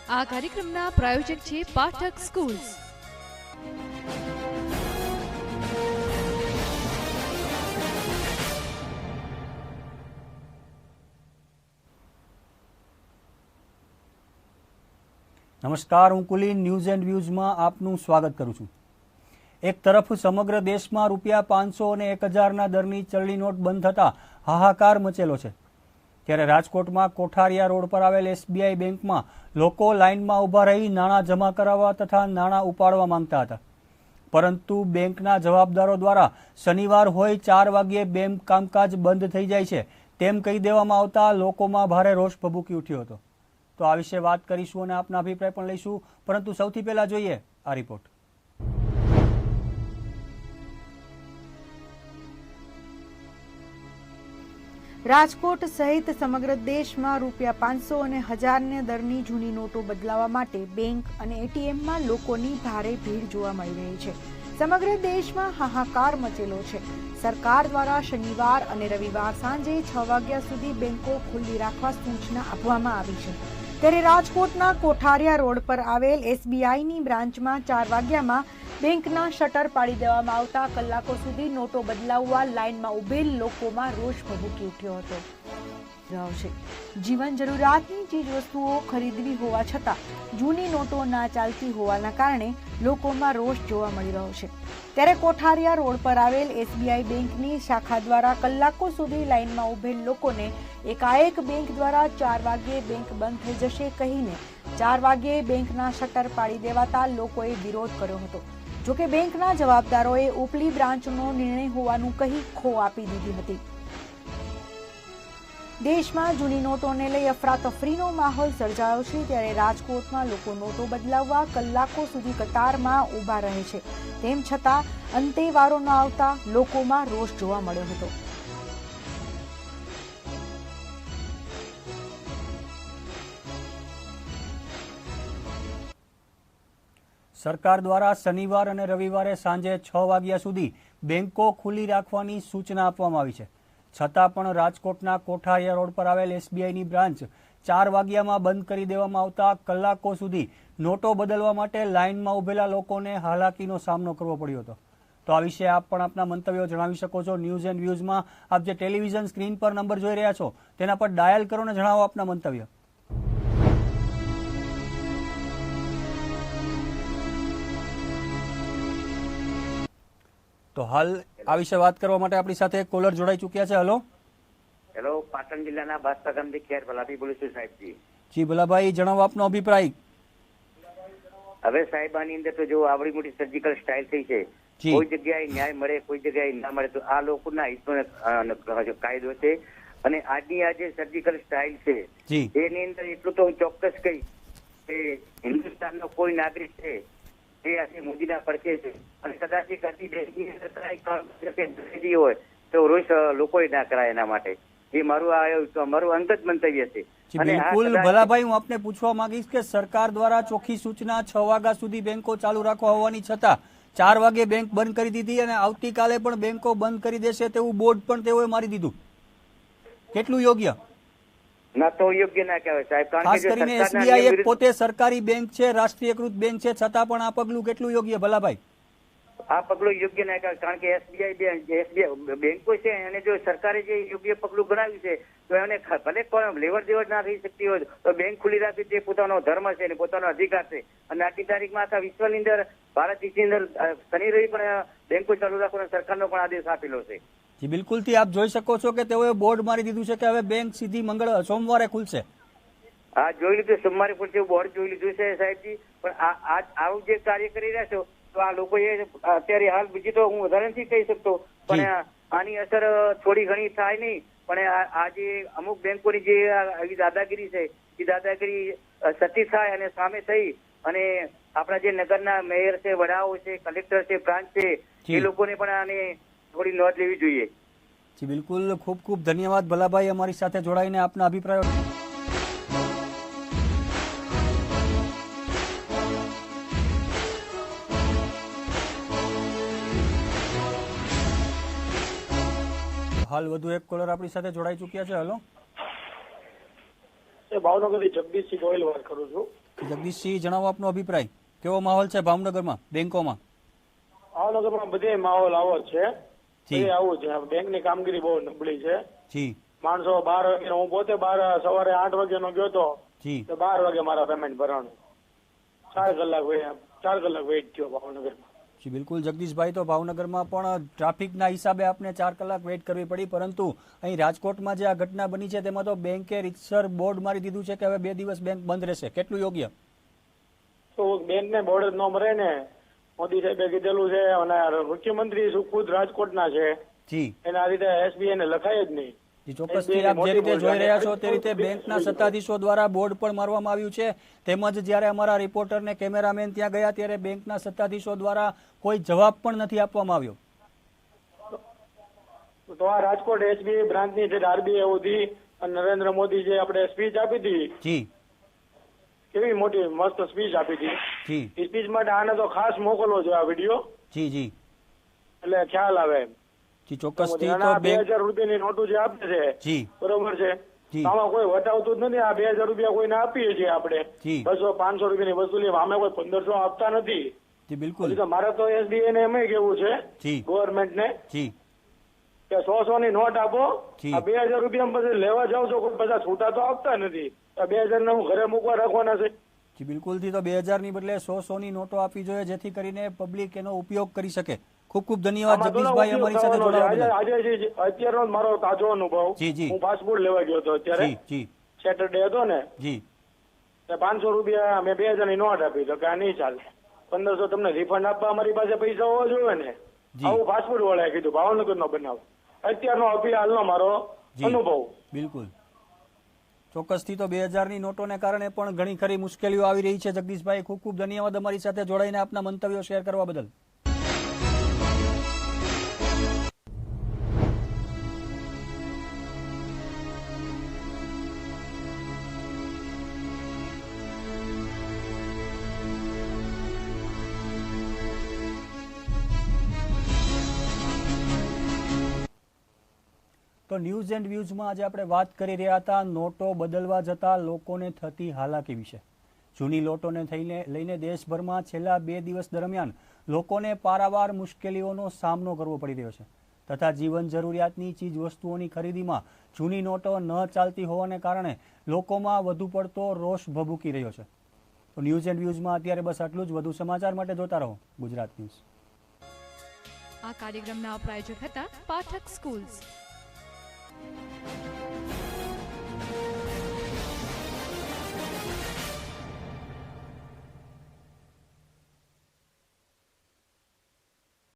આ કાર્યક્રમના પ્રાયોજક છે પાઠક સ્કૂલ્સ। નમસ્કાર, હું કુલીન ન્યૂઝ એન્ડ વ્યૂઝમાં આપનું સ્વાગત કરું છું। એક તરફ સમગ્ર દેશમાં રૂપિયા 500 અને 1000ના દરની ચલણી નોટ બંધ થતા હાહાકાર મચેલો છે, ત્યારે રાજકોટમાં કોઠારિયા રોડ પર આવેલ SBI બેંકમાં લોકો લાઇનમાં ઊભા રહી નાણાં જમા કરાવવા તથા નાણાં ઉપાડવા માંગતા હતા, પરંતુ બેંકના જવાબદારો દ્વારા શનિવાર હોય 4 વાગ્યે બેંક કામકાજ બંધ થઈ જાય છે તેમ કહી દેવામાં આવતા લોકોમાં ભારે રોષ ભભૂકી ઉઠ્યો હતો। તો આ વિશે વાત કરીશું અને આપના અભિપ્રાય પણ લઈશું, પરંતુ સૌથી પહેલા જોઈએ આ રિપોર્ટ। રાજકોટ સહિત સમગ્ર દેશમાં રૂપિયા 500 અને 1000 દરની જૂની નોટો બદલાવવા માટે બેંક અને ATMમાં લોકોની ભારે ભીડ જોવા મળી રહી છે। સમગ્ર દેશમાં હાહાકાર મચેલો છે। સરકાર દ્વારા શનિવાર અને રવિવાર સાંજે 6 વાગ્યા સુધી બેંકો ખુલ્લી રાખવા સૂચના આપવામાં આવી છે, ત્યારે રાજકોટના કોઠારિયા રોડ પર આવેલ SBIની બ્રાન્ચમાં 4 વાગ્યામાં બેંકના શટર પાડી દેવામાં આવતા કલાકો સુધી નોટો બદલાવવા લાઇનમાં ઉભેલ લોકોમાં રોષ ભભૂકી ઉઠ્યો હતો। જીવન જરૂરિયાતની ચીજ વસ્તુઓ ખરીદવી હોવા છતાં જૂની નોટો ના ચાલતી હોવાના કારણે લોકોમાં રોષ જોવા મળી રહ્યો છે, ત્યારે કોઠારિયા રોડ પર આવેલ SBI બેંકની શાખા દ્વારા કલાકો સુધી લાઇનમાં ઉભેલ લોકોને એકાએક બેંક દ્વારા 4 વાગ્યે બેંક બંધ થઈ જશે કહીને 4 વાગ્યે બેંકના શટર પાડી દેવાતા લોકોએ વિરોધ કર્યો હતો। જોકે બેંકના જવાબદારોએ ઉપલી બ્રાન્ચનો નિર્ણય હોવાનું કહી ખો આપી દીધી હતી। દેશમાં જૂની નોટોને લઈ અફરાતફરીનો માહોલ સર્જાયો છે, ત્યારે રાજકોટમાં લોકો નોટો બદલાવવા કલાકો સુધી કતારમાં ઊભા રહે છે, તેમ છતાં અંતે વારો ન આવતા લોકોમાં રોષ જોવા મળ્યો હતો। સરકાર દ્વારા શનિવાર અને રવિવારે સાંજે 6 વાગ્યા સુધી બેંકો ખુલ્લી રાખવાની સૂચના આપવામાં આવી છે, છતાં પણ રાજકોટના કોઠારિયા રોડ પર આવેલ SBIની બ્રાન્ચ 4 વાગ્યામાં બંધ કરી દેવામાં આવતા કલાકો સુધી નોટો બદલવા માટે લાઇનમાં ઉભેલા લોકોને હાલાકીનો સામનો કરવો પડ્યો હતો। તો આ વિશે આપ પણ આપના મંતવ્યો જણાવી શકો છો। ન્યૂઝ એન્ડ વ્યૂઝમાં આપ જે ટેલિવિઝન સ્ક્રીન પર નંબર જોઈ રહ્યા છો તેના પર ડાયલ કરો અને જણાવો આપના મંતવ્ય। તો હાલ આ વિશે વાત કરવા માટે આપણી સાથે એક કોલર જોડાઈ ચૂક્યા છે। હેલો હેલો, પાટણ જિલ્લાના બાસ્તા ગામથી ખેર ભલાથી બોલું છું સાહેબજી। જી ભલાભાઈ, જણાવો આપનો અભિપ્રાય। હવે સાહેબ આની અંદર તો જો આવડી મોટી સર્જિકલ સ્ટાઇલ થઈ છે, કોઈ જગ્યાએ ન્યાય મળે કોઈ જગ્યાએ ના મળે, તો આ લોકોના હિતનો કાયદો છે। અને આજની આ જે સર્જિકલ સ્ટાઇલ છે એની અંદર એટલું તો હું ચોક્કસ કહીશ કે હિન્દુસ્તાનનો કોઈ નાગરિક છે એ આજે મોદીના પડખે છે, અને કદાચ એક અતિ દેશની અંદર હોય તો રોષ લોકોએ ના કરાય એના માટે। એ મારું અંગત મંતવ્ય છે। બિલકુલ ભલાભાઈ, હું આપને પૂછવા માંગીશ કે સરકાર દ્વારા ચોખ્ખી સૂચના 6 વાગ્યા સુધી બેંકો ચાલુ રાખવા હોવાની છતાં 4 વાગે બેંક બંધ કરી દીધી, અને આવતીકાલે પણ બેંકો બંધ કરી દેશે તેવું બોર્ડ પણ તેઓએ મારી દીધું। કેટલું યોગ્ય? ના, તો યોગ્ય ના કહેવાય સાહેબ, ખાસ કરીને SBI એક પોતે સરકારી બેંક છે, રાષ્ટ્રીયકૃત બેંક છે, છતાં પણ આ પગલું કેટલું યોગ્ય ભલાભાઈ? આ પગલું યોગ્ય ના કહેવાય, કારણ કે SBI બેંકો છે અને જો સરકારે જે યોગ્ય પગલું ગણાવ્યું છે તો એને ભલે પણ લેવડ દેવડ ના થઈ શકતી હોય તો બેંક ખુલ્લી રાખવી તે પોતાનો ધર્મ છે અને પોતાનો અધિકાર છે। અને આજની તારીખમાં આખા વિશ્વની અંદર ભારત દેશની અંદર શનિ રવિ પણ બેંકો ચાલુ રાખવાનો સરકારનો પણ આદેશ આપેલો છે। જી બિલકુલ થી આપ જોઈ શકો છો કે તેઓએ બોર્ડ મારી દીધું છે કે હવે બેંક સીધી સોમવારે ખુલશે। હા, જોઈ લીધું, સોમવારે ખુલશે, બોર્ડ જોઈ લીધું છે સાહેબજી। પણ આવું જે કાર્ય કરી રહ્યા છો તો આ લોકોએ અત્યારે હાલ બીજી તો હું વધારે નથી કહી શકતો, પણ આની અસર થોડી ઘણી થાય નહીં, પણ આજે અમુક બેંકોની જે આવી દાદાગીરી છે એ દાદાગીરી સતી થાય અને સામે થઈ અને આપણા જે નગરના મેયર છે, વડાઓ છે, કલેક્ટર છે, બ્રાન્ચ છે, એ લોકોને પણ આને થોડી નોંધ લેવી જોઈએ। જી બિલકુલ, ખૂબ ખૂબ ધન્યવાદ ભલાભાઈ અમારી સાથે જોડાઈને આપના અભિપ્રાયો। હાલ વધુ એક કોલર આપણી સાથે જોડાઈ ચૂક્યા છે। હેલો, ભાવનગરથી જગદીશસિંહ ગોયલ વાત કરું છું। જગદીશસિંહ, જણાવો આપનો અભિપ્રાય. કેવો માહોલ છે ભાવનગરમાં બેંકોમાં? ભાવનગરમાં બધે માહોલ આવો જ છે. જી. આવું છે. બેંકની કામગીરી બહુ નબળી છે. જી માણસો 12 વાગે, હું પોતે સવારે 8 વાગ્યાનો ગયો તો જી 12 વાગે મારા પેમેન્ટ ભરાણું. 4 કલાક વેઇટ થયો ભાવનગરમાં. જી બિલકુલ જગદીશભાઈ, તો ભાવનગરમાં પણ ટ્રાફિકના હિસાબે આપને 4 કલાક વેઇટ કરવી પડી, પરંતુ અહીં રાજકોટમાં જે આ ઘટના બની છે તેમાં તો બેંકે રીતસર બોર્ડ મારી દીધું છે કે હવે 2 દિવસ બેંક બંધ રહેશે. કેટલું યોગ્ય? તો બેંકને બોર્ડ જ ન મરે ને. મોદી સાહેબે કીધેલું છે અને મુખ્યમંત્રી ખુદ રાજકોટના છે. જી એને આ રીતે SBI ને લખાય જ નહીં. જી ચોક્કસથી આપ જે રીતે જોઈ રહ્યા છો તે રીતે બેંકના સત્તાધીશો દ્વારા બોર્ડ પણ મારવામાં આવ્યું છે. તેમજ જ્યારે અમારા રિપોર્ટર ને કેમેરામેન ત્યાં ગયા ત્યારે બેંકના સત્તાધીશો દ્વારા કોઈ જવાબ પણ નથી આપવામાં આવ્યો. તો આ રાજકોટ SBI બ્રાન્ચની જે RBI હતી અને નરેન્દ્ર મોદી જે આપણે સ્પીચ આપી હતી, જી કેવી મોટી મસ્ત સ્પીચ આપી હતી. જી એ સ્પીચ માટે આને તો ખાસ મોકલવો જોઈએ આ વિડીયો, જી જી એટલે ખ્યાલ આવે. જી ચોક્કસથી. અને તો આ બેંક 2000 રૂપિયાની નોટો જે આપે છે, જી બરોબર છે, જી આમાં કોઈ વટાવતું જ નથી. આ 2000 રૂપિયા કોઈને આપીએ છીએ આપણે, જી 200-500 રૂપિયાની વસૂલી, આમે કોઈ 1500 આપતા નથી. જી બિલકુલ. તો મારે તો SBI ને એમ કેવું છે જી ગવર્મેન્ટ ને જી કે 100 ની નોટ આપો. જી. આ 2000 રૂપિયા પછી લેવા જાવ છો કોઈ બધા છૂટા તો આપતા નથી. આ 2000 ને હું ઘરે મૂકવા રાખવાના છે. જી બિલકુલથી. તો 2000 ની બદલે 100 ની નોટો આપવી જોઈએ જેથી કરીને પબ્લિક એનો ઉપયોગ કરી શકે. ખૂબ ખૂબ ધન્યવાદ જગદીશભાઈ અમારી સાથે જોડાવા બદલ. આજે અત્યારનો મારો તાજો અનુભવ. જી જી હું પાસપોર્ટ લેવા ગયો હતો અત્યારે, જી જી સેટરડે હતો ને, જી 500 રૂપિયા મેં 2000 ની નોટ આપી તો કે આ નહીં ચાલે, 1500 તમને રિફંડ આપવા અમારી પાસે પૈસા હોવા જોઈએ ને. જી. આવું પાસપોર્ટ વાળાએ કીધું, ભાવનગર નો બનાવ. અત્યારનો હાલનો મારો જી. અનુભવ. બિલકુલ ચોક્કસથી. તો 2000 ની નોટોને કારણે પણ ઘણી ખરી મુશ્કેલીઓ આવી રહી છે. જગદીશભાઈ, ખૂબ ખૂબ ધન્યવાદ અમારી સાથે જોડાઈને આપના મંતવ્યો શેર કરવા બદલ. તો ન્યૂઝ એન્ડ વ્યૂઝમાં આજે આપણે વાત કરી રહ્યા હતા નોટો બદલવા જતા લોકોને થતી હાલાકી વિશે. જૂની નોટોને લઈને દેશભરમાં છેલ્લા 2 દિવસ દરમિયાન લોકોને પારાવાર મુશ્કેલીઓનો સામનો કરવો પડી રહ્યો છે તથા જીવન જરૂરિયાતની ચીજ વસ્તુઓની ખરીદીમાં જૂની નોટો ન ચાલતી હોવાને કારણે લોકોમાં વધુ પડતો રોષ ભભૂકી રહ્યો છે. તો ન્યૂઝ એન્ડ વ્યૂઝમાં અત્યારે બસ આટલું જ. વધુ સમાચાર માટે જોતા રહો ગુજરાત ન્યૂઝ. આ કાર્યક્રમના પ્રાયોજક હતા પાઠક સ્કૂલ્સ.